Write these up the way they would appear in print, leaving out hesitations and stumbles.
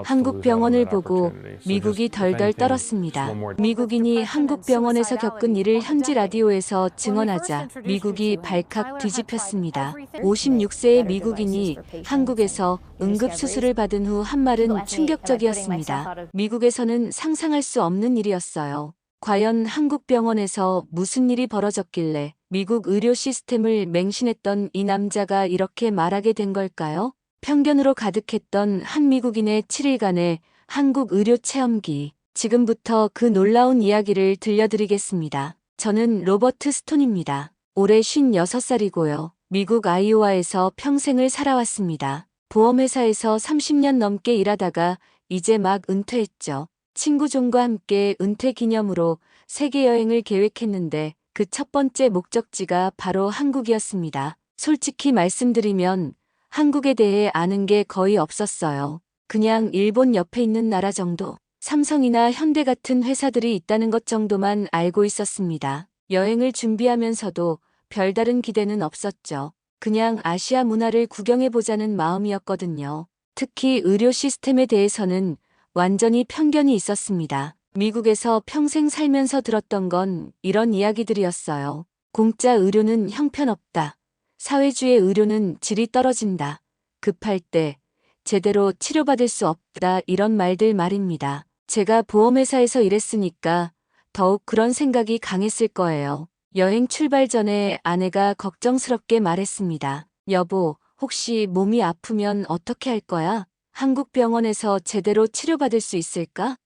한국 병원을 보고 미국이 덜덜 떨었습니다. 미국인이 한국 병원에서 겪은 일을 현지 라디오에서 증언하자 미국이 발칵 뒤집혔습니다. 56세의 미국인이 한국에서 응급수술을 받은 후 한 말은 충격적이었습니다. 미국에서는 상상할 수 없는 일이었어요. 과연 한국 병원에서 무슨 일이 벌어졌길래 미국 의료 시스템을 맹신했던 이 남자가 이렇게 말하게 된 걸까요? 편견으로 가득했던 한 미국인의 7일간의 한국 의료 체험기. 지금부터 그 놀라운 이야기를 들려드리겠습니다. 저는 로버트 스톤입니다. 올해 56살이고요. 미국 아이오와에서 평생을 살아왔습니다. 보험회사에서 30년 넘게 일하다가 이제 막 은퇴했죠. 친구 존과 함께 은퇴 기념으로 세계 여행을 계획했는데 그 첫 번째 목적지가 바로 한국이었습니다. 솔직히 말씀드리면 한국에 대해 아는 게 거의 없었어요. 그냥 일본 옆에 있는 나라 정도, 삼성이나 현대 같은 회사들이 있다는 것 정도만 알고 있었습니다. 여행을 준비하면서도 별다른 기대는 없었죠. 그냥 아시아 문화를 구경해보자는 마음이었거든요. 특히 의료 시스템에 대해서는 완전히 편견이 있었습니다. 미국에서 평생 살면서 들었던 건 이런 이야기들이었어요. 공짜 의료는 형편없다. 사회주의 의료는 질이 떨어진다. 급할 때 제대로 치료받을 수 없다. 이런 말들 말입니다. 제가 보험회사에서 일했으니까 더욱 그런 생각이 강했을 거예요. 여행 출발 전에 아내가 걱정스럽게 말했습니다. 여보, 혹시 몸이 아프면 어떻게 할 거야? 한국 병원에서 제대로 치료받을 수 있을까?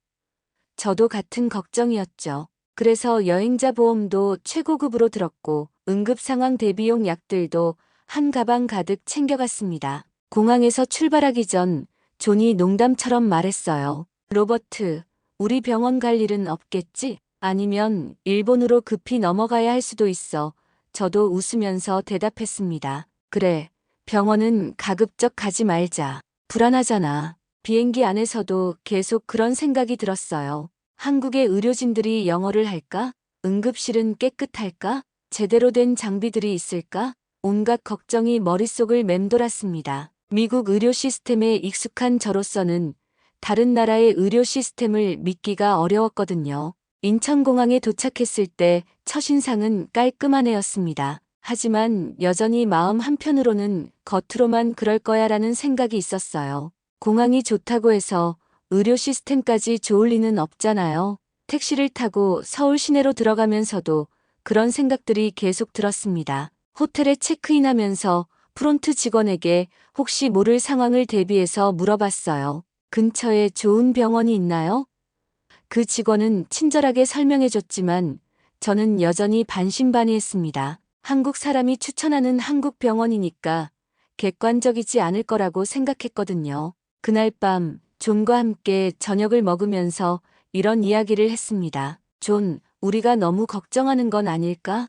저도 같은 걱정이었죠. 그래서 여행자 보험도 최고급으로 들었고 응급 상황 대비용 약들도 한 가방 가득 챙겨갔습니다. 공항에서 출발하기 전 존이 농담처럼 말했어요. 로버트, 우리 병원 갈 일은 없겠지? 아니면 일본으로 급히 넘어가야 할 수도 있어. 저도 웃으면서 대답했습니다. 그래, 병원은 가급적 가지 말자. 불안하잖아. 비행기 안에서도 계속 그런 생각이 들었어요. 한국의 의료진들이 영어를 할까? 응급실은 깨끗할까? 제대로 된 장비들이 있을까? 온갖 걱정이 머릿속을 맴돌았습니다. 미국 의료 시스템에 익숙한 저로서는 다른 나라의 의료 시스템을 믿기가 어려웠거든요. 인천공항에 도착했을 때 첫인상은 깔끔한 애였습니다. 하지만 여전히 마음 한편으로는 겉으로만 그럴 거야라는 생각이 있었어요. 공항이 좋다고 해서 의료 시스템까지 좋을 리는 없잖아요. 택시를 타고 서울 시내로 들어가면서도 그런 생각들이 계속 들었습니다. 호텔에 체크인하면서 프론트 직원에게 혹시 모를 상황을 대비해서 물어봤어요. 근처에 좋은 병원이 있나요? 그 직원은 친절하게 설명해줬지만 저는 여전히 반신반의했습니다. 한국 사람이 추천하는 한국 병원이니까 객관적이지 않을 거라고 생각했거든요. 그날 밤 존과 함께 저녁을 먹으면서 이런 이야기를 했습니다. 존, 우리가 너무 걱정하는 건 아닐까?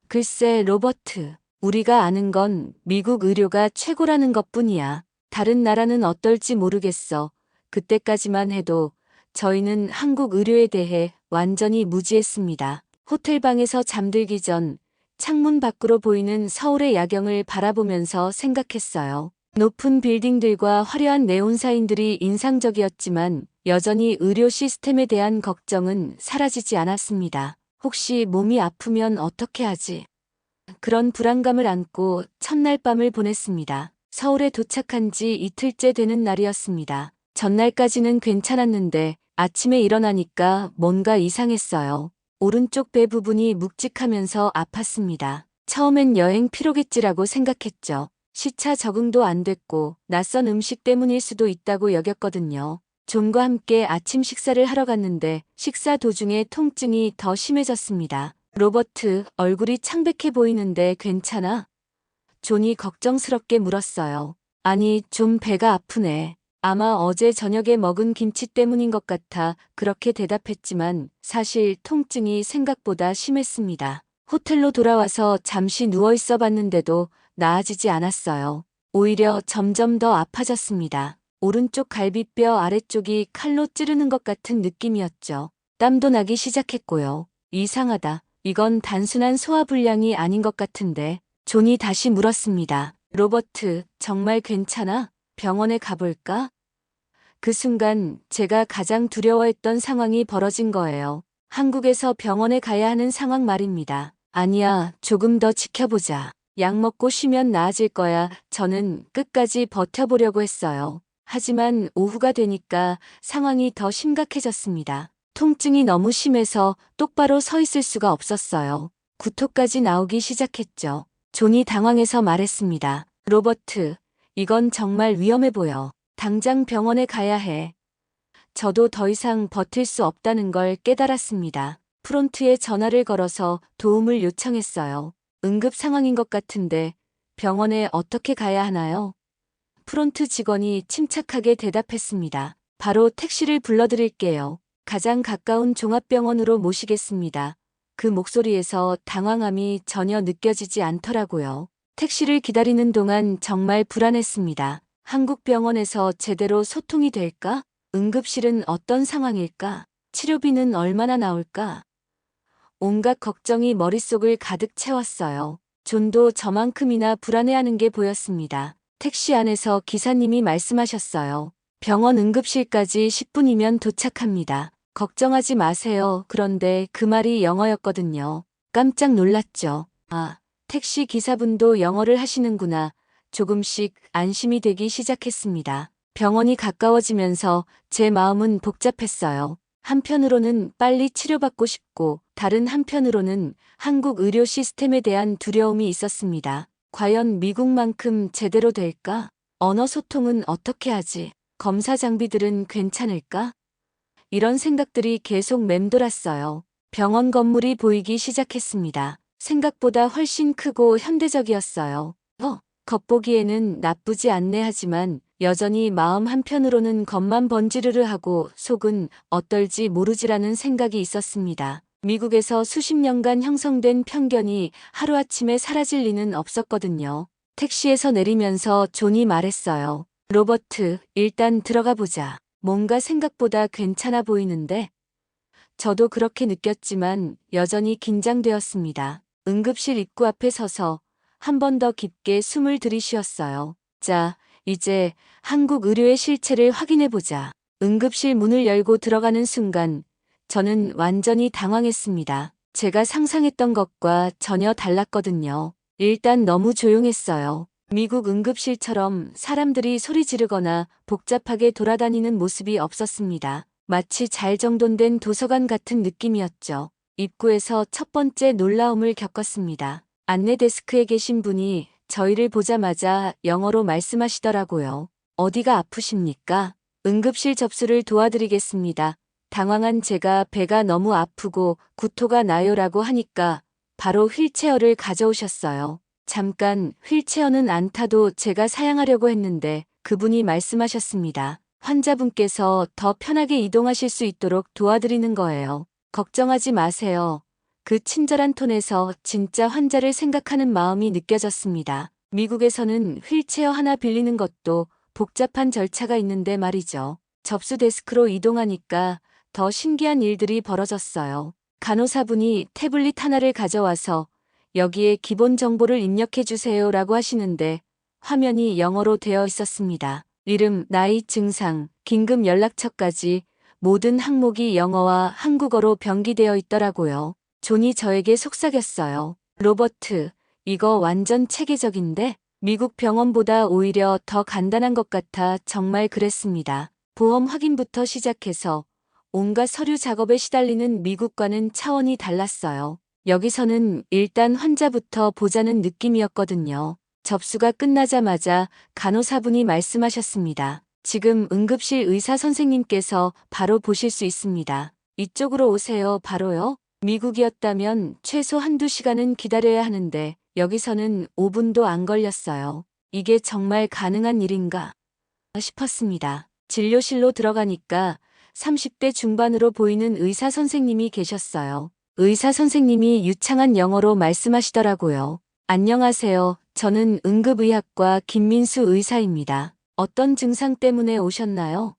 글쎄, 로버트, 우리가 아는 건 미국 의료가 최고라는 것뿐이야. 다른 나라는 어떨지 모르겠어. 그때까지만 해도 저희는 한국 의료에 대해 완전히 무지했습니다. 호텔방에서 잠들기 전 창문 밖으로 보이는 서울의 야경을 바라보면서 생각했어요. 높은 빌딩들과 화려한 네온사인들이 인상적이었지만 여전히 의료 시스템에 대한 걱정은 사라지지 않았습니다. 혹시 몸이 아프면 어떻게 하지? 그런 불안감을 안고 첫날 밤을 보냈습니다. 서울에 도착한 지 이틀째 되는 날이었습니다. 전날까지는 괜찮았는데 아침에 일어나니까 뭔가 이상했어요. 오른쪽 배 부분이 묵직하면서 아팠습니다. 처음엔 여행 피로겠지라고 생각했죠. 시차 적응도 안 됐고 낯선 음식 때문일 수도 있다고 여겼거든요. 존과 함께 아침 식사를 하러 갔는데 식사 도중에 통증이 더 심해졌습니다. 로버트, 얼굴이 창백해 보이는데 괜찮아? 존이 걱정스럽게 물었어요. 아니, 좀 배가 아프네. 아마 어제 저녁에 먹은 김치 때문인 것 같아 그렇게 대답했지만 사실 통증이 생각보다 심했습니다. 호텔로 돌아와서 잠시 누워 있어 봤는데도 나아지지 않았어요. 오히려 점점 더 아파졌습니다. 오른쪽 갈비뼈 아래쪽이 칼로 찌르는 것 같은 느낌이었죠. 땀도 나기 시작했고요. 이상하다. 이건 단순한 소화불량이 아닌 것 같은데. 존이 다시 물었습니다. 로버트, 정말 괜찮아? 병원에 가볼까? 그 순간 제가 가장 두려워했던 상황이 벌어진 거예요. 한국에서 병원에 가야 하는 상황 말입니다. 아니야, 조금 더 지켜보자. 약 먹고 쉬면 나아질 거야. 저는 끝까지 버텨보려고 했어요. 하지만 오후가 되니까 상황이 더 심각해졌습니다. 통증이 너무 심해서 똑바로 서 있을 수가 없었어요. 구토까지 나오기 시작했죠. 존이 당황해서 말했습니다. 로버트, 이건 정말 위험해 보여. 당장 병원에 가야 해. 저도 더 이상 버틸 수 없다는 걸 깨달았습니다. 프론트에 전화를 걸어서 도움을 요청했어요. 응급 상황인 것 같은데 병원에 어떻게 가야 하나요? 프론트 직원이 침착하게 대답했습니다. 바로 택시를 불러드릴게요. 가장 가까운 종합병원으로 모시겠습니다. 그 목소리에서 당황함이 전혀 느껴지지 않더라고요. 택시를 기다리는 동안 정말 불안했습니다. 한국 병원에서 제대로 소통이 될까? 응급실은 어떤 상황일까? 치료비는 얼마나 나올까? 온갖 걱정이 머릿속을 가득 채웠어요. 존도 저만큼이나 불안해하는 게 보였습니다. 택시 안에서 기사님이 말씀하셨어요. 병원 응급실까지 10분이면 도착합니다. 걱정하지 마세요. 그런데 그 말이 영어였거든요. 깜짝 놀랐죠. 아, 택시 기사분도 영어를 하시는구나. 조금씩 안심이 되기 시작했습니다. 병원이 가까워지면서 제 마음은 복잡했어요. 한편으로는 빨리 치료받고 싶고 다른 한편으로는 한국 의료 시스템에 대한 두려움이 있었습니다. 과연 미국만큼 제대로 될까? 언어 소통은 어떻게 하지? 검사 장비들은 괜찮을까? 이런 생각들이 계속 맴돌았어요. 병원 건물이 보이기 시작했습니다. 생각보다 훨씬 크고 현대적이었어요. 겉보기에는 나쁘지 않네 하지만 여전히 마음 한편으로는 겁만 번지르르 하고 속은 어떨지 모르지라는 생각이 있었습니다. 미국에서 수십 년간 형성된 편견이 하루아침에 사라질 리는 없었거든요. 택시에서 내리면서 존이 말했어요. 로버트, 일단 들어가 보자. 뭔가 생각보다 괜찮아 보이는데? 저도 그렇게 느꼈지만 여전히 긴장되었습니다. 응급실 입구 앞에 서서 한 번 더 깊게 숨을 들이쉬었어요. 자, 이제 한국 의료의 실체를 확인해보자. 응급실 문을 열고 들어가는 순간 저는 완전히 당황했습니다. 제가 상상했던 것과 전혀 달랐거든요. 일단 너무 조용했어요. 미국 응급실처럼 사람들이 소리 지르거나 복잡하게 돌아다니는 모습이 없었습니다. 마치 잘 정돈된 도서관 같은 느낌이었죠. 입구에서 첫 번째 놀라움을 겪었습니다. 안내 데스크에 계신 분이 저희를 보자마자 영어로 말씀하시더라고요. 어디가 아프십니까? 응급실 접수를 도와드리겠습니다. 당황한 제가 배가 너무 아프고 구토가 나요라고 하니까 바로 휠체어를 가져오셨어요. 잠깐 휠체어는 안 타도 제가 사양하려고 했는데 그분이 말씀하셨습니다. 환자분께서 더 편하게 이동하실 수 있도록 도와드리는 거예요. 걱정하지 마세요. 그 친절한 톤에서 진짜 환자를 생각하는 마음이 느껴졌습니다. 미국에서는 휠체어 하나 빌리는 것도 복잡한 절차가 있는데 말이죠. 접수 데스크로 이동하니까 더 신기한 일들이 벌어졌어요. 간호사분이 태블릿 하나를 가져와서 여기에 기본 정보를 입력해 주세요라고 하시는데 화면이 영어로 되어 있었습니다. 이름, 나이, 증상, 긴급 연락처까지 모든 항목이 영어와 한국어로 병기되어 있더라고요. 존이 저에게 속삭였어요. 로버트, 이거 완전 체계적인데? 미국 병원보다 오히려 더 간단한 것 같아 정말 그랬습니다. 보험 확인부터 시작해서 온갖 서류 작업에 시달리는 미국과는 차원이 달랐어요. 여기서는 일단 환자부터 보자는 느낌이었거든요. 접수가 끝나자마자 간호사분이 말씀하셨습니다. 지금 응급실 의사 선생님께서 바로 보실 수 있습니다. 이쪽으로 오세요. 바로요? 미국이었다면 최소 한두 시간은 기다려야 하는데 여기서는 5분도 안 걸렸어요. 이게 정말 가능한 일인가 싶었습니다. 진료실로 들어가니까 30대 중반으로 보이는 의사 선생님이 계셨어요. 의사 선생님이 유창한 영어로 말씀하시더라고요. 안녕하세요. 저는 응급의학과 김민수 의사입니다. 어떤 증상 때문에 오셨나요?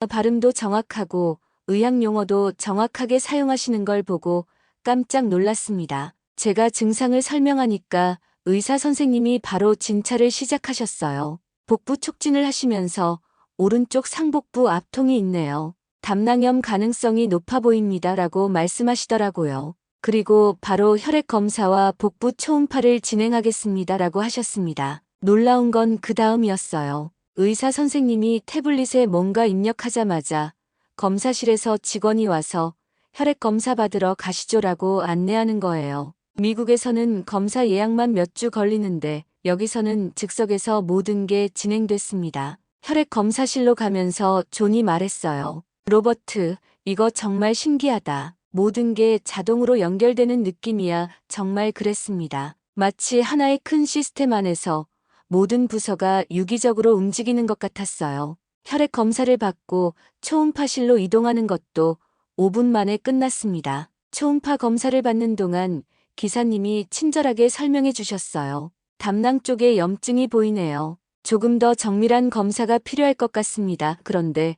발음도 정확하고 의학 용어도 정확하게 사용하시는 걸 보고 깜짝 놀랐습니다. 제가 증상을 설명하니까 의사 선생님이 바로 진찰을 시작하셨어요. 복부 촉진을 하시면서 오른쪽 상복부 앞통이 있네요. 담낭염 가능성이 높아 보입니다. 라고 말씀하시더라고요. 그리고 바로 혈액 검사와 복부 초음파를 진행하겠습니다. 라고 하셨습니다. 놀라운 건 그 다음이었어요. 의사 선생님이 태블릿에 뭔가 입력하자마자 검사실에서 직원이 와서 혈액 검사 받으러 가시죠라고 안내하는 거예요. 미국에서는 검사 예약만 몇 주 걸리는데 여기서는 즉석에서 모든 게 진행됐습니다. 혈액 검사실로 가면서 존이 말했어요. 로버트, 이거 정말 신기하다. 모든 게 자동으로 연결되는 느낌이야. 정말 그랬습니다. 마치 하나의 큰 시스템 안에서 모든 부서가 유기적으로 움직이는 것 같았어요. 혈액 검사를 받고 초음파실로 이동하는 것도 5분 만에 끝났습니다. 초음파 검사를 받는 동안 기사님이 친절하게 설명해 주셨어요. 담낭 쪽에 염증이 보이네요. 조금 더 정밀한 검사가 필요할 것 같습니다. 그런데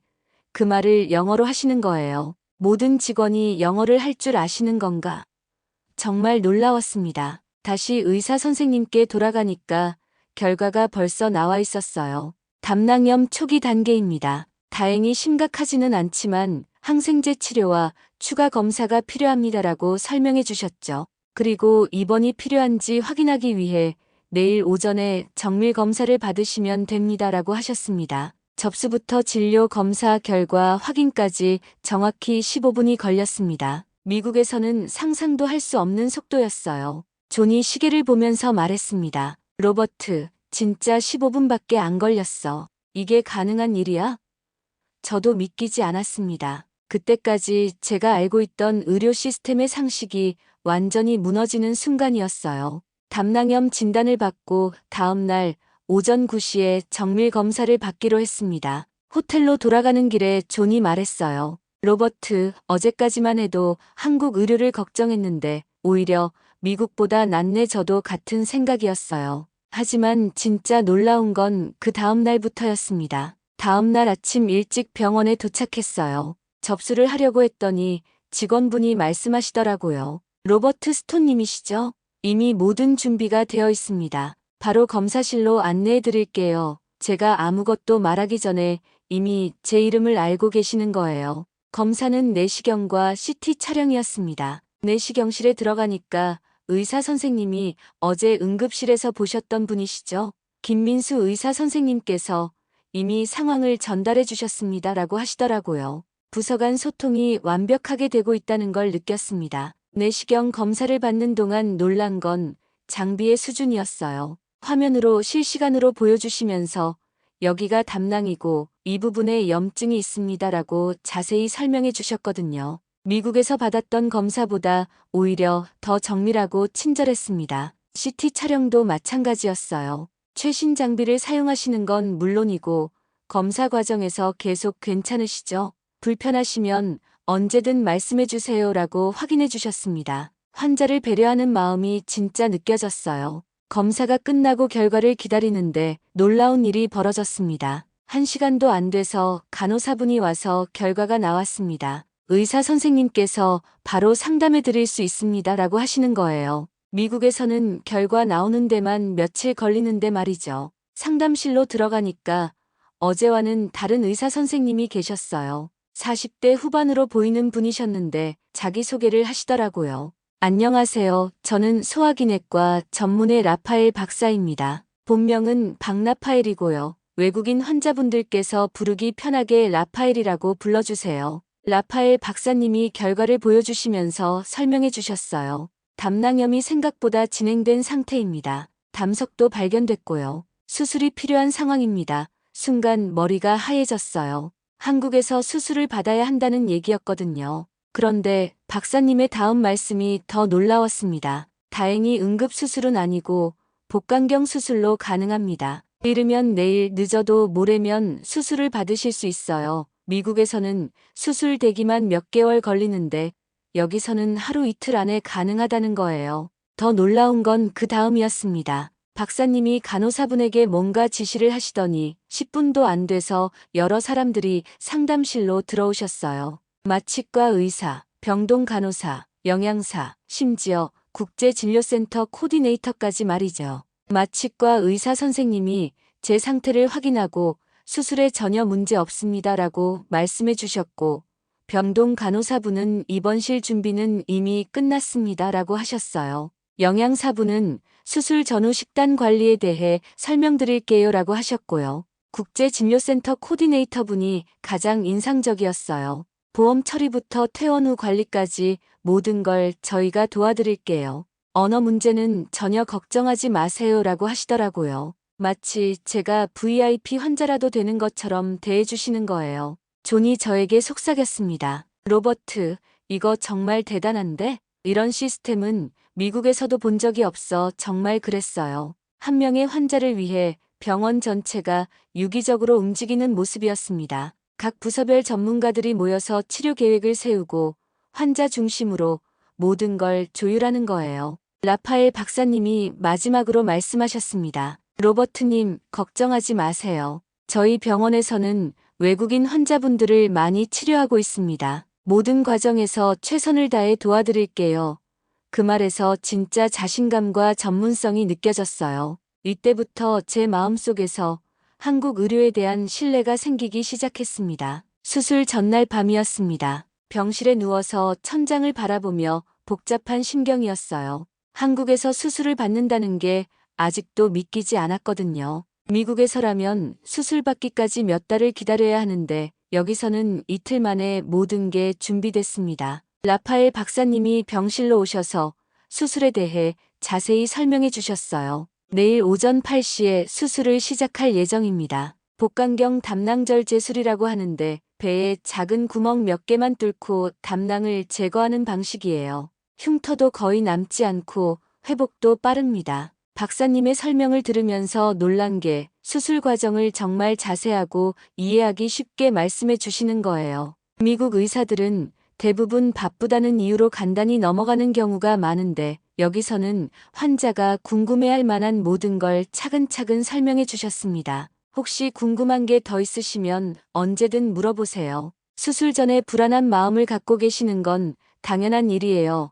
그 말을 영어로 하시는 거예요. 모든 직원이 영어를 할 줄 아시는 건가? 정말 놀라웠습니다. 다시 의사 선생님께 돌아가니까 결과가 벌써 나와 있었어요. 담낭염 초기 단계입니다. 다행히 심각하지는 않지만 항생제 치료와 추가 검사가 필요합니다라고 설명해 주셨죠. 그리고 입원이 필요한지 확인하기 위해 내일 오전에 정밀 검사를 받으시면 됩니다라고 하셨습니다. 접수부터 진료 검사 결과 확인까지 정확히 15분이 걸렸습니다. 미국에서는 상상도 할 수 없는 속도였어요. 존이 시계를 보면서 말했습니다. 로버트, 진짜 15분밖에 안 걸렸어. 이게 가능한 일이야? 저도 믿기지 않았습니다. 그때까지 제가 알고 있던 의료 시스템의 상식이 완전히 무너지는 순간이었어요. 담낭염 진단을 받고 다음 날 오전 9시에 정밀 검사를 받기로 했습니다. 호텔로 돌아가는 길에 존이 말했어요. 로버트, 어제까지만 해도 한국 의료를 걱정했는데 오히려 미국보다 낫네. 저도 같은 생각이었어요. 하지만 진짜 놀라운 건 그 다음 날부터였습니다. 다음 날 아침 일찍 병원에 도착했어요. 접수를 하려고 했더니 직원분이 말씀하시더라고요. 로버트 스톤님이시죠? 이미 모든 준비가 되어 있습니다. 바로 검사실로 안내해 드릴게요. 제가 아무것도 말하기 전에 이미 제 이름을 알고 계시는 거예요. 검사는 내시경과 CT 촬영이었습니다. 내시경실에 들어가니까 의사 선생님이 어제 응급실에서 보셨던 분이시죠? 김민수 의사 선생님께서 이미 상황을 전달해 주셨습니다라고 하시더라고요. 부서 간 소통이 완벽하게 되고 있다는 걸 느꼈습니다. 내시경 검사를 받는 동안 놀란 건 장비의 수준이었어요. 화면으로 실시간으로 보여주시면서 여기가 담낭이고 이 부분에 염증이 있습니다라고 자세히 설명해 주셨거든요. 미국에서 받았던 검사보다 오히려 더 정밀하고 친절했습니다. CT 촬영도 마찬가지였어요. 최신 장비를 사용하시는 건 물론이고 검사 과정에서 계속 괜찮으시죠? 불편하시면 언제든 말씀해 주세요라고 확인해 주셨습니다. 환자를 배려하는 마음이 진짜 느껴졌어요. 검사가 끝나고 결과를 기다리는데 놀라운 일이 벌어졌습니다. 1시간도 안 돼서 간호사분이 와서 결과가 나왔습니다. 의사 선생님께서 바로 상담해 드릴 수 있습니다라고 하시는 거예요. 미국에서는 결과 나오는 데만 며칠 걸리는데 말이죠. 상담실로 들어가니까 어제와는 다른 의사 선생님이 계셨어요. 40대 후반으로 보이는 분이셨는데 자기소개를 하시더라고요. 안녕하세요. 저는 소화기내과 전문의 라파엘 박사입니다. 본명은 박라파엘이고요. 외국인 환자분들께서 부르기 편하게 라파엘이라고 불러주세요. 라파엘 박사님이 결과를 보여주시면서 설명해 주셨어요. 담낭염이 생각보다 진행된 상태입니다. 담석도 발견됐고요. 수술이 필요한 상황입니다. 순간 머리가 하얘졌어요. 한국에서 수술을 받아야 한다는 얘기였거든요. 그런데 박사님의 다음 말씀이 더 놀라웠습니다. 다행히 응급수술은 아니고 복강경 수술로 가능합니다. 이르면 내일, 늦어도 모레면 수술을 받으실 수 있어요. 미국에서는 수술 대기만 몇 개월 걸리는데 여기서는 하루 이틀 안에 가능하다는 거예요. 더 놀라운 건 그 다음이었습니다. 박사님이 간호사분에게 뭔가 지시를 하시더니 10분도 안 돼서 여러 사람들이 상담실로 들어오셨어요. 마취과 의사, 병동 간호사, 영양사, 심지어 국제진료센터 코디네이터까지 말이죠. 마취과 의사 선생님이 제 상태를 확인하고 수술에 전혀 문제 없습니다라고 말씀해 주셨고, 변동 간호사분은 입원실 준비는 이미 끝났습니다라고 하셨어요. 영양사분은 수술 전후 식단 관리에 대해 설명드릴게요라고 하셨고요. 국제진료센터 코디네이터분이 가장 인상적이었어요. 보험 처리부터 퇴원 후 관리까지 모든 걸 저희가 도와드릴게요. 언어 문제는 전혀 걱정하지 마세요라고 하시더라고요. 마치 제가 VIP 환자라도 되는 것처럼 대해주시는 거예요. 존이 저에게 속삭였습니다. 로버트, 이거 정말 대단한데? 이런 시스템은 미국에서도 본 적이 없어 정말 그랬어요. 한 명의 환자를 위해 병원 전체가 유기적으로 움직이는 모습이었습니다. 각 부서별 전문가들이 모여서 치료 계획을 세우고 환자 중심으로 모든 걸 조율하는 거예요. 라파엘 박사님이 마지막으로 말씀하셨습니다. 로버트님, 걱정하지 마세요. 저희 병원에서는 외국인 환자분들을 많이 치료하고 있습니다. 모든 과정에서 최선을 다해 도와드릴게요. 그 말에서 진짜 자신감과 전문성이 느껴졌어요. 이때부터 제 마음속에서 한국 의료에 대한 신뢰가 생기기 시작했습니다. 수술 전날 밤이었습니다. 병실에 누워서 천장을 바라보며 복잡한 심경이었어요. 한국에서 수술을 받는다는 게 아직도 믿기지 않았거든요. 미국에서라면 수술 받기까지 몇 달을 기다려야 하는데 여기서는 이틀 만에 모든 게 준비됐습니다. 라파엘 박사님이 병실로 오셔서 수술에 대해 자세히 설명해 주셨어요. 내일 오전 8시에 수술을 시작할 예정입니다. 복강경 담낭절제술이라고 하는데 배에 작은 구멍 몇 개만 뚫고 담낭을 제거하는 방식이에요. 흉터도 거의 남지 않고 회복도 빠릅니다. 박사님의 설명을 들으면서 놀란 게 수술 과정을 정말 자세하고 이해하기 쉽게 말씀해 주시는 거예요. 미국 의사들은 대부분 바쁘다는 이유로 간단히 넘어가는 경우가 많은데 여기서는 환자가 궁금해할 만한 모든 걸 차근차근 설명해 주셨습니다. 혹시 궁금한 게 더 있으시면 언제든 물어보세요. 수술 전에 불안한 마음을 갖고 계시는 건 당연한 일이에요.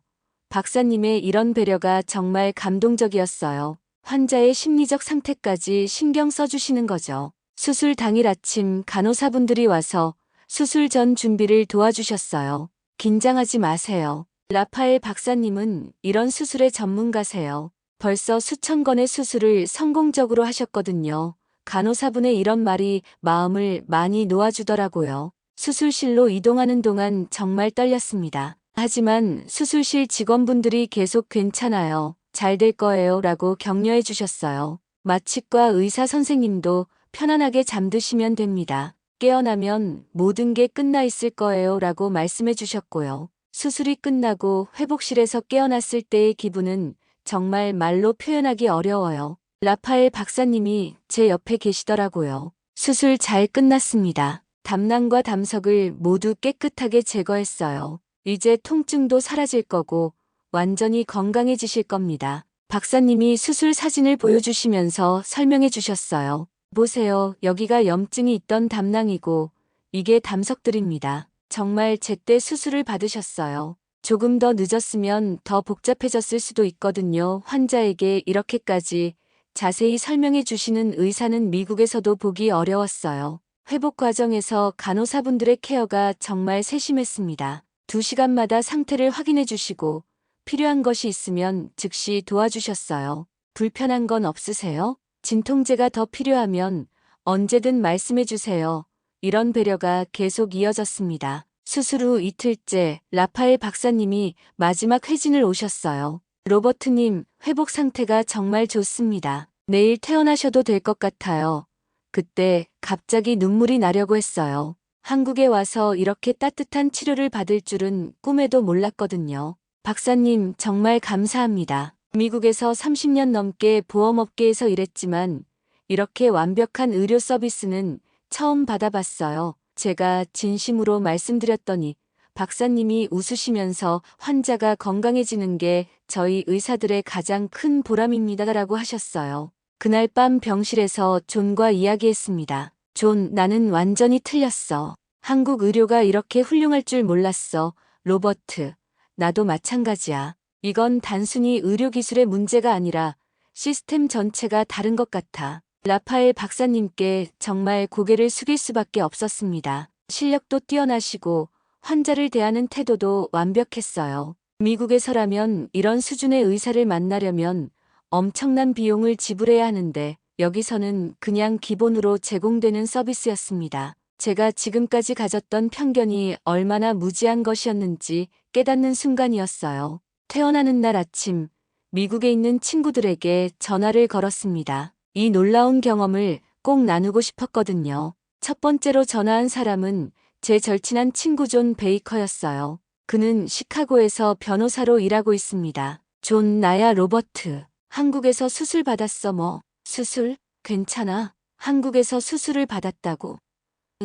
박사님의 이런 배려가 정말 감동적이었어요. 환자의 심리적 상태까지 신경 써주시는 거죠. 수술 당일 아침 간호사분들이 와서 수술 전 준비를 도와주셨어요. 긴장하지 마세요. 라파엘 박사님은 이런 수술의 전문가세요. 벌써 수천 건의 수술을 성공적으로 하셨거든요. 간호사분의 이런 말이 마음을 많이 놓아주더라고요. 수술실로 이동하는 동안 정말 떨렸습니다. 하지만 수술실 직원분들이 계속 괜찮아요. 잘 될 거예요 라고 격려해 주셨어요. 마취과 의사 선생님도 편안하게 잠드시면 됩니다. 깨어나면 모든 게 끝나 있을 거예요 라고 말씀해 주셨고요. 수술이 끝나고 회복실에서 깨어났을 때의 기분은 정말 말로 표현하기 어려워요. 라파엘 박사님이 제 옆에 계시더라고요. 수술 잘 끝났습니다. 담낭과 담석을 모두 깨끗하게 제거했어요. 이제 통증도 사라질 거고 완전히 건강해지실 겁니다. 박사님이 수술 사진을 보여주시면서 설명해 주셨어요. 보세요. 여기가 염증이 있던 담낭이고 이게 담석들입니다. 정말 제때 수술을 받으셨어요. 조금 더 늦었으면 더 복잡해졌을 수도 있거든요. 환자에게 이렇게까지 자세히 설명해 주시는 의사는 미국에서도 보기 어려웠어요. 회복 과정에서 간호사분들의 케어가 정말 세심했습니다. 2시간마다 상태를 확인해 주시고 필요한 것이 있으면 즉시 도와주셨어요. 불편한 건 없으세요? 진통제가 더 필요하면 언제든 말씀해 주세요. 이런 배려가 계속 이어졌습니다. 수술 후 이틀째 라파엘 박사님이 마지막 회진을 오셨어요. 로버트님, 회복 상태가 정말 좋습니다. 내일 퇴원하셔도 될 것 같아요. 그때 갑자기 눈물이 나려고 했어요. 한국에 와서 이렇게 따뜻한 치료를 받을 줄은 꿈에도 몰랐거든요. 박사님, 정말 감사합니다. 미국에서 30년 넘게 보험업계에서 일했지만 이렇게 완벽한 의료 서비스는 처음 받아봤어요. 제가 진심으로 말씀드렸더니 박사님이 웃으시면서 환자가 건강해지는 게 저희 의사들의 가장 큰 보람입니다라고 하셨어요. 그날 밤 병실에서 존과 이야기했습니다. 존, 나는 완전히 틀렸어. 한국 의료가 이렇게 훌륭할 줄 몰랐어. 로버트, 나도 마찬가지야. 이건 단순히 의료기술의 문제가 아니라 시스템 전체가 다른 것 같아. 라파엘 박사님께 정말 고개를 숙일 수밖에 없었습니다. 실력도 뛰어나시고 환자를 대하는 태도도 완벽했어요. 미국에서라면 이런 수준의 의사를 만나려면 엄청난 비용을 지불해야 하는데 여기서는 그냥 기본으로 제공되는 서비스였습니다. 제가 지금까지 가졌던 편견이 얼마나 무지한 것이었는지 깨닫는 순간이었어요. 퇴원하는 날 아침, 미국에 있는 친구들에게 전화를 걸었습니다. 이 놀라운 경험을 꼭 나누고 싶었거든요. 첫 번째로 전화한 사람은 제 절친한 친구 존 베이커였어요. 그는 시카고에서 변호사로 일하고 있습니다. 존, 나야 로버트. 한국에서 수술 받았어 뭐. 수술? 괜찮아. 한국에서 수술을 받았다고.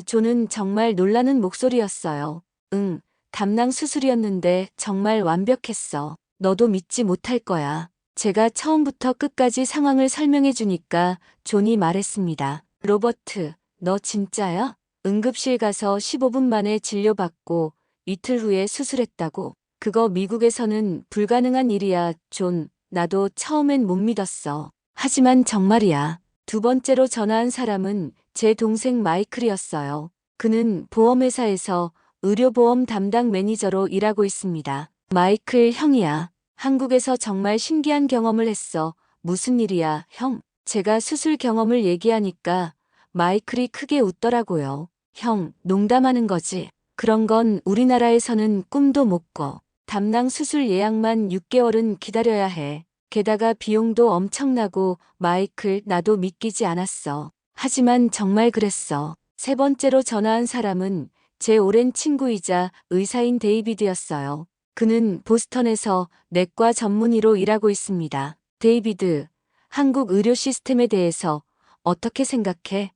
존은 정말 놀라는 목소리였어요. 응, 담낭 수술이었는데 정말 완벽했어. 너도 믿지 못할 거야. 제가 처음부터 끝까지 상황을 설명해 주니까 존이 말했습니다. 로버트, 너 진짜야? 응급실 가서 15분 만에 진료받고 이틀 후에 수술했다고. 그거 미국에서는 불가능한 일이야, 존. 나도 처음엔 못 믿었어. 하지만 정말이야. 두 번째로 전화한 사람은 제 동생 마이클이었어요. 그는 보험회사에서 의료보험 담당 매니저로 일하고 있습니다. 마이클 형이야. 한국에서 정말 신기한 경험을 했어. 무슨 일이야, 형? 제가 수술 경험을 얘기하니까 마이클이 크게 웃더라고요. 형, 농담하는 거지. 그런 건 우리나라에서는 꿈도 못 꿔. 담낭 수술 예약만 6개월은 기다려야 해. 게다가 비용도 엄청나고 마이클 나도 믿기지 않았어. 하지만 정말 그랬어. 세 번째로 전화한 사람은 제 오랜 친구이자 의사인 데이비드였어요. 그는 보스턴에서 내과 전문의로 일하고 있습니다. 데이비드, 한국 의료 시스템에 대해서 어떻게 생각해?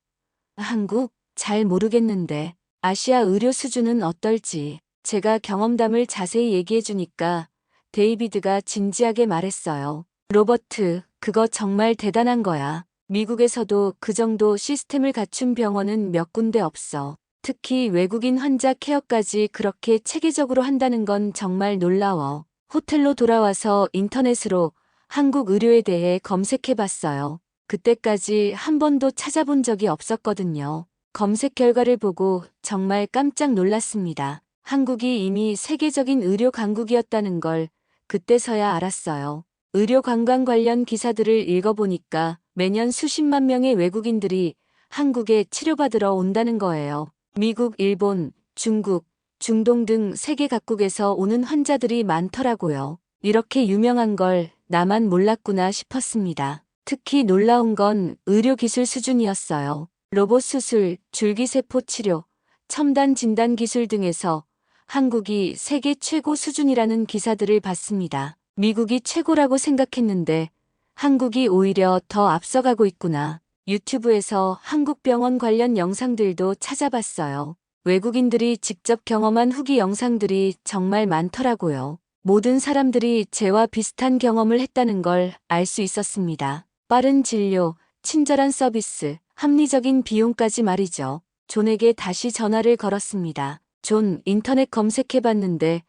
한국? 잘 모르겠는데. 아시아 의료 수준은 어떨지. 제가 경험담을 자세히 얘기해 주니까 데이비드가 진지하게 말했어요. 로버트, 그거 정말 대단한 거야. 미국에서도 그 정도 시스템을 갖춘 병원은 몇 군데 없어. 특히 외국인 환자 케어까지 그렇게 체계적으로 한다는 건 정말 놀라워. 호텔로 돌아와서 인터넷으로 한국 의료에 대해 검색해 봤어요. 그때까지 한 번도 찾아본 적이 없었거든요. 검색 결과를 보고 정말 깜짝 놀랐습니다. 한국이 이미 세계적인 의료 강국이었다는 걸 그때서야 알았어요. 의료 관광 관련 기사들을 읽어보니까 매년 수십만 명의 외국인들이 한국에 치료받으러 온다는 거예요. 미국, 일본, 중국, 중동 등 세계 각국에서 오는 환자들이 많더라고요. 이렇게 유명한 걸 나만 몰랐구나 싶었습니다. 특히 놀라운 건 의료기술 수준이었어요. 로봇 수술, 줄기세포 치료, 첨단 진단 기술 등에서 한국이 세계 최고 수준이라는 기사들을 봤습니다. 미국이 최고라고 생각했는데 한국이 오히려 더 앞서가고 있구나. 유튜브에서 한국 병원 관련 영상들도 찾아봤어요. 외국인들이 직접 경험한 후기 영상들이 정말 많더라고요. 모든 사람들이 저와 비슷한 경험을 했다는 걸 알 수 있었습니다. 빠른 진료, 친절한 서비스, 합리적인 비용까지 말이죠. 존에게 다시 전화를 걸었습니다. 존, 인터넷 검색해봤는데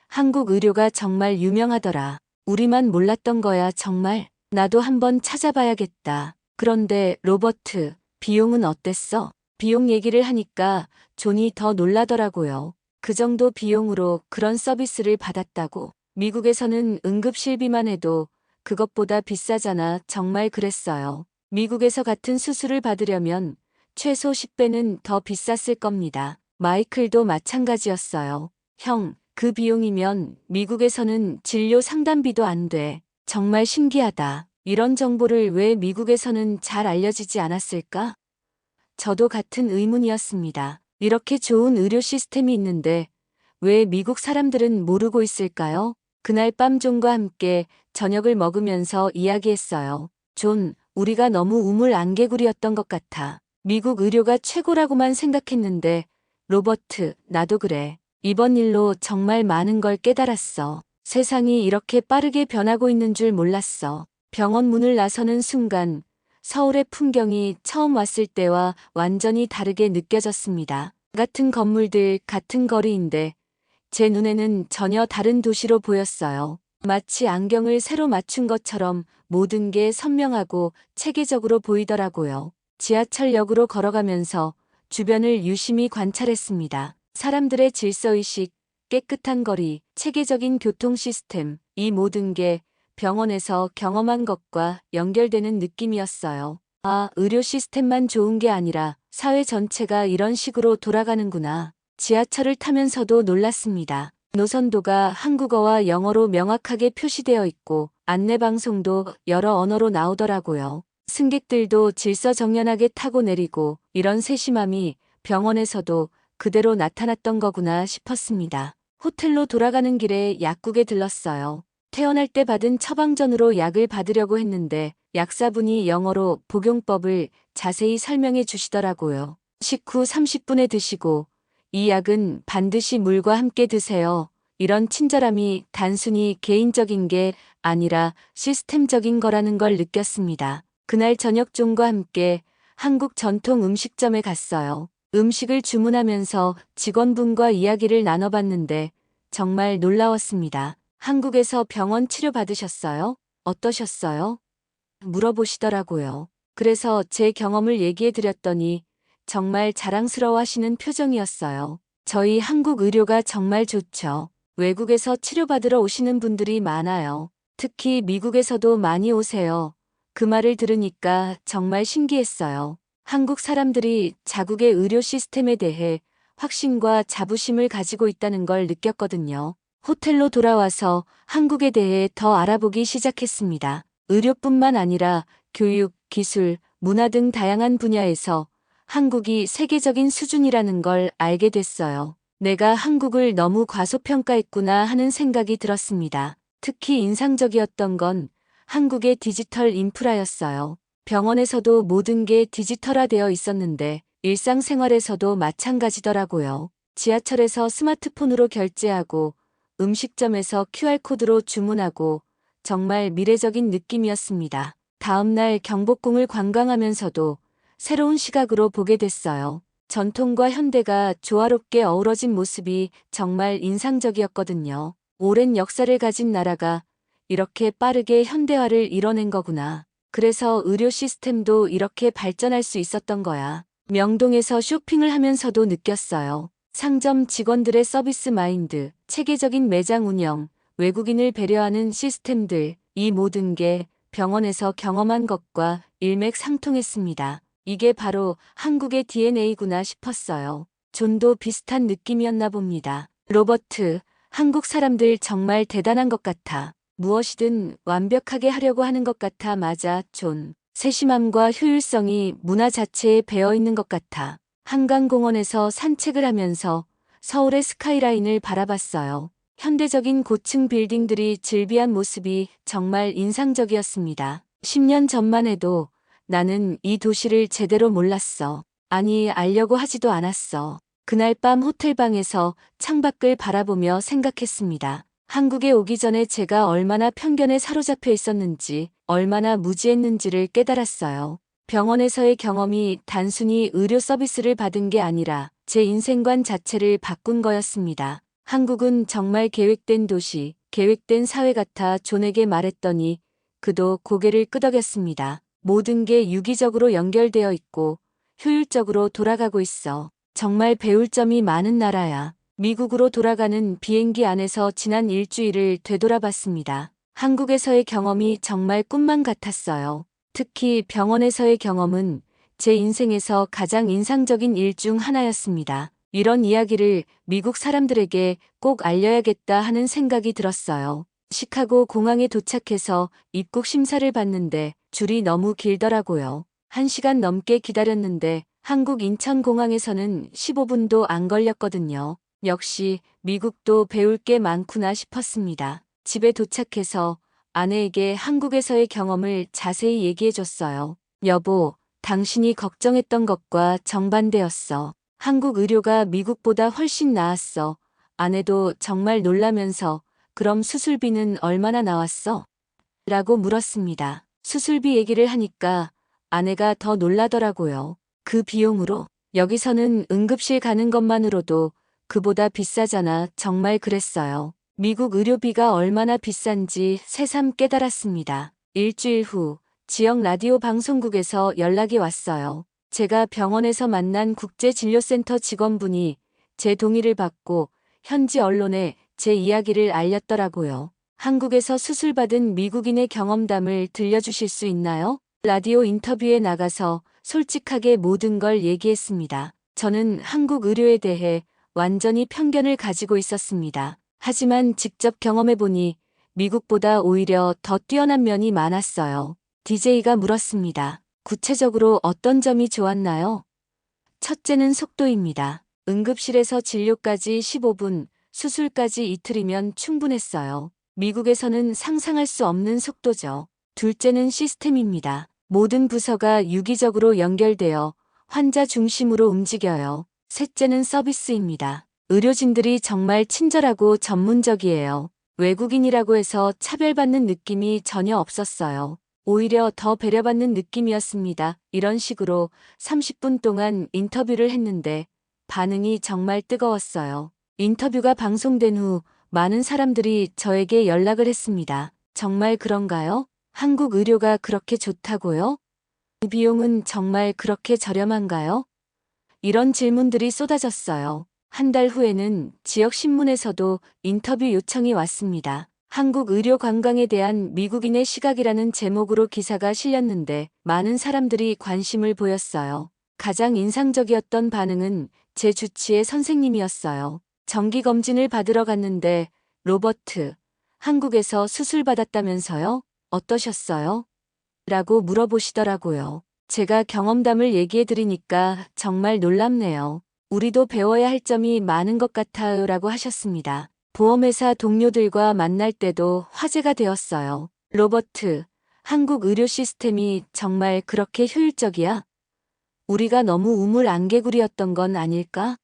한국 의료가 정말 유명하더라. 우리만 몰랐던 거야, 정말. 나도 한번 찾아봐야겠다. 그런데 로버트, 비용은 어땠어? 비용 얘기를 하니까 존이 더 놀라더라고요. 그 정도 비용으로 그런 서비스를 받았다고. 미국에서는 응급실비만 해도 그것보다 비싸잖아. 정말 그랬어요. 미국에서 같은 수술을 받으려면 최소 10배는 더 비쌌을 겁니다. 마이클도 마찬가지였어요. 형, 그 비용이면 미국에서는 진료 상담비도 안 돼. 정말 신기하다. 이런 정보를 왜 미국에서는 잘 알려지지 않았을까? 저도 같은 의문이었습니다. 이렇게 좋은 의료 시스템이 있는데 왜 미국 사람들은 모르고 있을까요? 그날 밤 존과 함께 저녁을 먹으면서 이야기했어요. 존, 우리가 너무 우물안개구리였던 것 같아. 미국 의료가 최고라고만 생각했는데 로버트, 나도 그래. 이번 일로 정말 많은 걸 깨달았어. 세상이 이렇게 빠르게 변하고 있는 줄 몰랐어. 병원 문을 나서는 순간 서울의 풍경이 처음 왔을 때와 완전히 다르게 느껴졌습니다. 같은 건물들, 같은 거리인데 제 눈에는 전혀 다른 도시로 보였어요. 마치 안경을 새로 맞춘 것처럼 모든 게 선명하고 체계적으로 보이더라고요. 지하철역으로 걸어가면서 주변을 유심히 관찰했습니다. 사람들의 질서의식, 깨끗한 거리, 체계적인 교통 시스템, 이 모든 게 병원에서 경험한 것과 연결되는 느낌이었어요. 아, 의료 시스템만 좋은 게 아니라 사회 전체가 이런 식으로 돌아가는구나. 지하철을 타면서도 놀랐습니다. 노선도가 한국어와 영어로 명확하게 표시되어 있고 안내방송도 여러 언어로 나오더라고요. 승객들도 질서정연하게 타고 내리고 이런 세심함이 병원에서도 그대로 나타났던 거구나 싶었습니다. 호텔로 돌아가는 길에 약국에 들렀어요. 퇴원할 때 받은 처방전으로 약을 받으려고 했는데 약사분이 영어로 복용법을 자세히 설명해 주시더라고요. 식후 30분에 드시고 이 약은 반드시 물과 함께 드세요. 이런 친절함이 단순히 개인적인 게 아니라 시스템적인 거라는 걸 느꼈습니다. 그날 저녁 종과 함께 한국 전통 음식점에 갔어요. 음식을 주문하면서 직원분과 이야기를 나눠봤는데 정말 놀라웠습니다. 한국에서 병원 치료 받으셨어요? 어떠셨어요? 물어보시더라고요. 그래서 제 경험을 얘기해 드렸더니 정말 자랑스러워 하시는 표정이었어요. 저희 한국 의료가 정말 좋죠. 외국에서 치료받으러 오시는 분들이 많아요. 특히 미국에서도 많이 오세요. 그 말을 들으니까 정말 신기했어요. 한국 사람들이 자국의 의료 시스템에 대해 확신과 자부심을 가지고 있다는 걸 느꼈거든요. 호텔로 돌아와서 한국에 대해 더 알아보기 시작했습니다. 의료뿐만 아니라 교육, 기술, 문화 등 다양한 분야에서 한국이 세계적인 수준이라는 걸 알게 됐어요. 내가 한국을 너무 과소평가했구나 하는 생각이 들었습니다. 특히 인상적이었던 건 한국의 디지털 인프라였어요. 병원에서도 모든 게 디지털화되어 있었는데 일상생활에서도 마찬가지더라고요. 지하철에서 스마트폰으로 결제하고 음식점에서 QR코드로 주문하고 정말 미래적인 느낌이었습니다. 다음날 경복궁을 관광하면서도 새로운 시각으로 보게 됐어요. 전통과 현대가 조화롭게 어우러진 모습이 정말 인상적이었거든요. 오랜 역사를 가진 나라가 이렇게 빠르게 현대화를 이뤄낸 거구나. 그래서 의료 시스템도 이렇게 발전할 수 있었던 거야. 명동에서 쇼핑을 하면서도 느꼈어요. 상점 직원들의 서비스 마인드, 체계적인 매장 운영, 외국인을 배려하는 시스템들, 이 모든 게 병원에서 경험한 것과 일맥상통했습니다. 이게 바로 한국의 DNA구나 싶었어요. 존도 비슷한 느낌이었나 봅니다. 로버트, 한국 사람들 정말 대단한 것 같아. 무엇이든 완벽하게 하려고 하는 것 같아. 맞아, 존. 세심함과 효율성이 문화 자체에 배어 있는 것 같아. 한강공원에서 산책을 하면서 서울의 스카이라인을 바라봤어요. 현대적인 고층 빌딩들이 즐비한 모습이 정말 인상적이었습니다. 10년 전만 해도 나는 이 도시를 제대로 몰랐어. 아니, 알려고 하지도 않았어. 그날 밤 호텔방에서 창밖을 바라보며 생각했습니다. 한국에 오기 전에 제가 얼마나 편견에 사로잡혀 있었는지, 얼마나 무지했는지를 깨달았어요. 병원에서의 경험이 단순히 의료 서비스를 받은 게 아니라 제 인생관 자체를 바꾼 거였습니다. 한국은 정말 계획된 도시, 계획된 사회 같아 존에게 말했더니 그도 고개를 끄덕였습니다. 모든 게 유기적으로 연결되어 있고 효율적으로 돌아가고 있어. 정말 배울 점이 많은 나라야. 미국으로 돌아가는 비행기 안에서 지난 일주일을 되돌아봤습니다. 한국에서의 경험이 정말 꿈만 같았어요. 특히 병원에서의 경험은 제 인생에서 가장 인상적인 일 중 하나였습니다. 이런 이야기를 미국 사람들에게 꼭 알려야겠다 하는 생각이 들었어요. 시카고 공항에 도착해서 입국 심사를 받는데 줄이 너무 길더라고요. 1시간 넘게 기다렸는데 한국 인천공항에서는 15분도 안 걸렸거든요. 역시 미국도 배울 게 많구나 싶었습니다. 집에 도착해서 아내에게 한국에서의 경험을 자세히 얘기해줬어요. 여보, 당신이 걱정했던 것과 정반대였어. 한국 의료가 미국보다 훨씬 나았어. 아내도 정말 놀라면서 그럼 수술비는 얼마나 나왔어? 라고 물었습니다. 수술비 얘기를 하니까 아내가 더 놀라더라고요. 그 비용으로 여기서는 응급실 가는 것만으로도 그보다 비싸잖아. 정말 그랬어요. 미국 의료비가 얼마나 비싼지 새삼 깨달았습니다. 일주일 후 지역 라디오 방송국에서 연락이 왔어요. 제가 병원에서 만난 국제진료센터 직원분이 제 동의를 받고 현지 언론에 제 이야기를 알렸더라고요. 한국에서 수술받은 미국인의 경험담을 들려주실 수 있나요? 라디오 인터뷰에 나가서 솔직하게 모든 걸 얘기했습니다. 저는 한국 의료에 대해 완전히 편견을 가지고 있었습니다. 하지만 직접 경험해보니 미국보다 오히려 더 뛰어난 면이 많았어요. DJ가 물었습니다. 구체적으로 어떤 점이 좋았나요? 첫째는 속도입니다. 응급실에서 진료까지 15분, 수술까지 이틀이면 충분했어요. 미국에서는 상상할 수 없는 속도죠. 둘째는 시스템입니다. 모든 부서가 유기적으로 연결되어 환자 중심으로 움직여요. 셋째는 서비스입니다. 의료진들이 정말 친절하고 전문적이에요. 외국인이라고 해서 차별받는 느낌이 전혀 없었어요. 오히려 더 배려받는 느낌이었습니다. 이런 식으로 30분 동안 인터뷰를 했는데 반응이 정말 뜨거웠어요. 인터뷰가 방송된 후 많은 사람들이 저에게 연락을 했습니다. 정말 그런가요? 한국 의료가 그렇게 좋다고요? 그 비용은 정말 그렇게 저렴한가요? 이런 질문들이 쏟아졌어요. 한 달 후에는 지역 신문에서도 인터뷰 요청이 왔습니다. 한국 의료 관광에 대한 미국인의 시각이라는 제목으로 기사가 실렸는데 많은 사람들이 관심을 보였어요. 가장 인상적이었던 반응은 제 주치의 선생님이었어요. 정기검진을 받으러 갔는데 로버트, 한국에서 수술받았다면서요? 어떠셨어요? 라고 물어보시더라고요. 제가 경험담을 얘기해드리니까 정말 놀랍네요. 우리도 배워야 할 점이 많은 것 같아요 라고 하셨습니다. 보험회사 동료들과 만날 때도 화제가 되었어요. 로버트, 한국 의료 시스템이 정말 그렇게 효율적이야? 우리가 너무 우물안개구리였던 건 아닐까?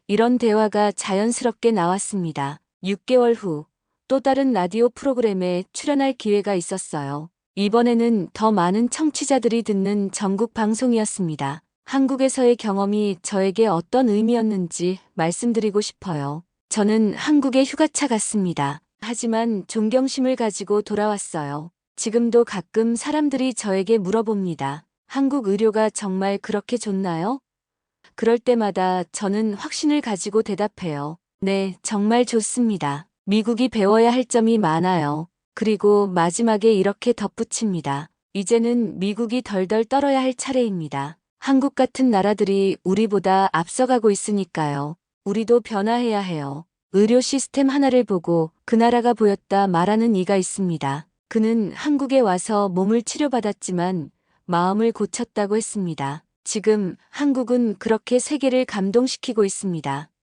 이런 대화가 자연스럽게 나왔습니다. 6개월 후 또 다른 라디오 프로그램에 출연할 기회가 있었어요. 이번에는 더 많은 청취자들이 듣는 전국 방송이었습니다. 한국에서의 경험이 저에게 어떤 의미였는지 말씀드리고 싶어요. 저는 한국의 휴가차 같습니다. 하지만 존경심을 가지고 돌아왔어요. 지금도 가끔 사람들이 저에게 물어봅니다. 한국 의료가 정말 그렇게 좋나요? 그럴 때마다 저는 확신을 가지고 대답해요. 네, 정말 좋습니다. 미국이 배워야 할 점이 많아요. 그리고 마지막에 이렇게 덧붙입니다. 이제는 미국이 덜덜 떨어야 할 차례입니다. 한국 같은 나라들이 우리보다 앞서가고 있으니까요. 우리도 변화해야 해요. 의료 시스템 하나를 보고 그 나라가 보였다 말하는 이가 있습니다. 그는 한국에 와서 몸을 치료받았지만 마음을 고쳤다고 했습니다. 지금 한국은 그렇게 세계를 감동시키고 있습니다.